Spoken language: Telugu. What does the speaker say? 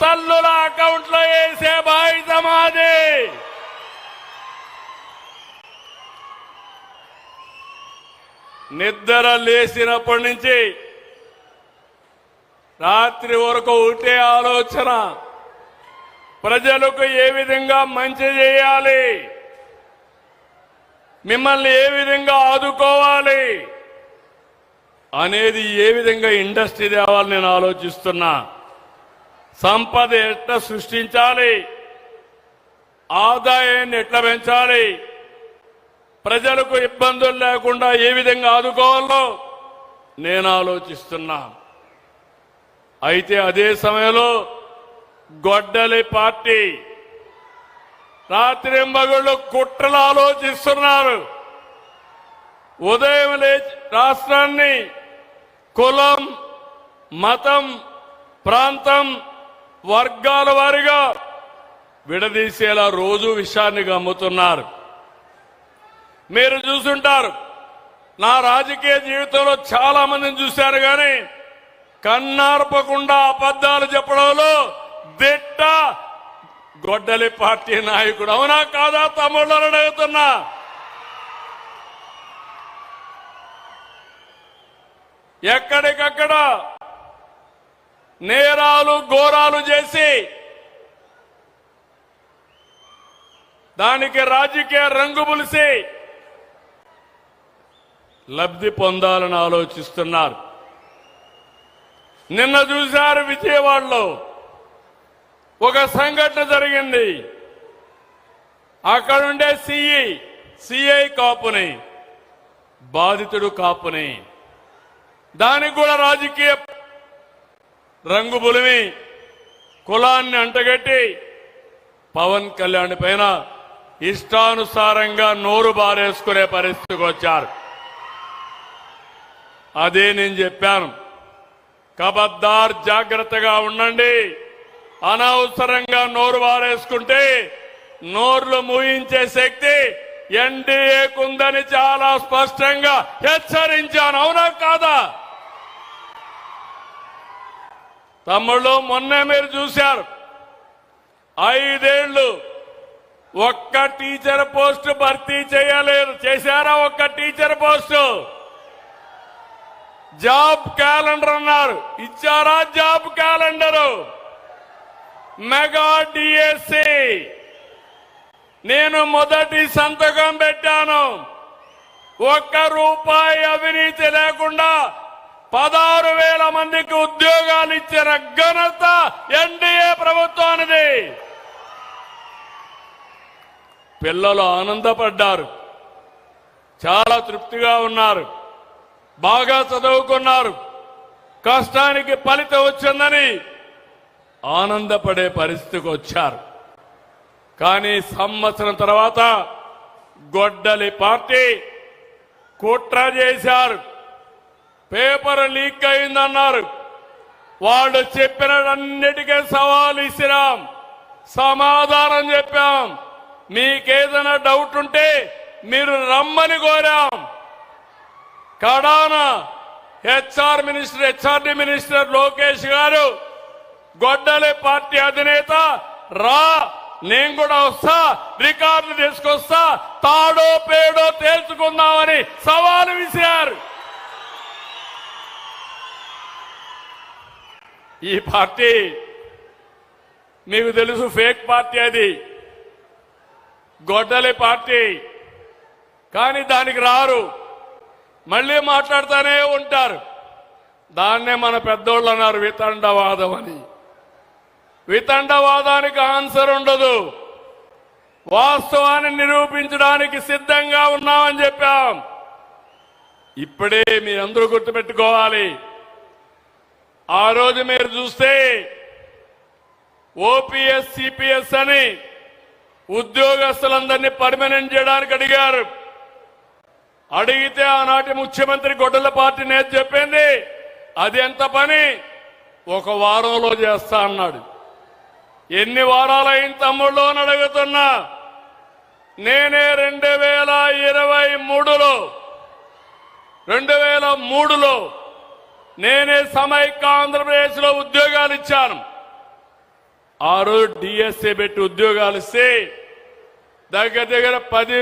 తల్లుల అకౌంట్లో వేసే బాధ్యత మాది. నిద్ర లేచినప్పటి నుంచి రాత్రి వరకు ఒకటే ఆలోచన, ప్రజలకు ఏ విధంగా మంచి చేయాలి, మిమ్మల్ని ఏ విధంగా ఆదుకోవాలి అనేది, ఏ విధంగా ఇండస్ట్రీ తేవాలని నేను ఆలోచిస్తున్నా. సంపద ఎట్లా సృష్టించాలి, ఆదాయాన్ని ఎట్లా పెంచాలి, ప్రజలకు ఇబ్బందులు లేకుండా ఏ విధంగా ఆదుకోవాలో నేను ఆలోచిస్తున్నా. అయితే అదే సమయంలో గొడ్డలి పార్టీ రాత్రింబగళ్ళు కుట్రలు ఆలోచిస్తున్నారు. ఉదయం లేచి రాష్ట్రాన్ని కులం, మతం, ప్రాంతం, వర్గాల వారిగా విడదీసేలా రోజు విషయాన్ని గమ్ముతున్నారు. మీరు చూసుంటారు, నా రాజకీయ జీవితంలో చాలా మందిని చూశారు, కానీ కన్నార్పకుండా అబద్ధాలు చెప్పడంలో దిట్ట గొడ్డలి పార్టీ నాయకుడు. అవునా కాదా తమ్ముళ్ళని అడుగుతున్నా. ఎక్కడికక్కడ నేరాలు ఘోరాలు చేసి దానికి రాజకీయ రంగు పులిసి లబ్ధి పొందాలని ఆలోచిస్తున్నారు. నిన్న చూశారు విజయవాడలో ఒక సంఘటన జరిగింది. అక్కడుండే సిఐ కాపుని, బాధితుడు కాపుని, దానికి కూడా రాజకీయ రంగు పులిమి కులాన్ని అంటగట్టి పవన్ కళ్యాణ్ పైన ఇష్టానుసారంగా నోరు బారేసుకునే పరిస్థితికి వచ్చారు. అదే నేను చెప్పాను, ఖబర్దార్ జాగ్రత్తగా ఉండండి. అనవసరంగా నోరు బారేసుకుంటే నోర్లు మూయించే శక్తి ఎన్డీఏకుందని చాలా స్పష్టంగా హెచ్చరించాను. అవునా కాదా తమ్ముళ్ళు? మొన్నే మీరు చూశారు, 5 ఏళ్లు ఒక్క టీచర్ పోస్టు భర్తీ చేయలేరు. చేశారా ఒక్క టీచర్ పోస్టు? జాబ్ క్యాలెండర్ అన్నారు, ఇచ్చారా జాబ్ క్యాలెండరు? మెగా డిఎస్సి నేను మొదటి సంతకం పెట్టాను. ₹1 అవినీతి లేకుండా 16,000 మందికి ఉద్యోగాలు ఇచ్చిన ఘనత ఎన్డీఏ ప్రభుత్వానిది. పిల్లలు ఆనందపడ్డారు, చాలా తృప్తిగా ఉన్నారు, బాగా చదువుకున్నారు, కష్టానికి ఫలితం వచ్చిందని ఆనందపడే పరిస్థితికి వచ్చారు. కానీ సంవత్సరం తర్వాత గొడ్డలి పార్టీ కుట్ర చేశారు. పేపర్ లీక్ అయిందన్నారు. వాళ్ళు చెప్పినన్నిటికీ సవాల్ ఇసిరాం, సమాధానం చెప్పాం. మీకేదైనా డౌట్ ఉంటే మీరు రమ్మని కోరాం. కడాన హెచ్ఆర్డీ మినిస్టర్ లోకేష్ గారు, గొడ్డలి పార్టీ అధినేత, రా నేను కూడా వస్తా, రికార్డులు తీసుకొస్తా, తాడో పేడో తేల్చుకుందామని సవాలు విసిరారు. ఈ పార్టీ మీకు తెలుసు, ఫేక్ పార్టీ అది, గొడ్డలి పార్టీ. కానీ దానికి రారు, మళ్ళీ మాట్లాడుతూనే ఉంటారు. దాన్నే మన పెద్దోళ్ళు అన్నారు వితండవాదం అని. వితండవాదానికి ఆన్సర్ ఉండదు. వాస్తవాన్ని నిరూపించడానికి సిద్ధంగా ఉన్నామని చెప్పాం. ఇప్పుడే మీరందరూ గుర్తుపెట్టుకోవాలి, ఆ రోజు మీరు చూస్తే ఓపీఎస్ సిపిఎస్ అని ఉద్యోగస్తులందరినీ పర్మనెంట్ చేయడానికి అడిగారు. అడిగితే ఆనాటి ముఖ్యమంత్రి గొడ్డల పార్టీ నేత చెప్పింది, అది ఎంత పని, 1 వారంలో చేస్తా అన్నాడు. ఎన్ని వారాలైన తమ్ముళ్ళు అని అడుగుతున్నా. నేనే 2003లో నేనే సమైక్య ఆంధ్రప్రదేశ్ లో ఉద్యోగాలు ఇచ్చాను. ఆ రోజు డిఎస్ఏ పెట్టి ఉద్యోగాలు ఇస్తే దగ్గర 10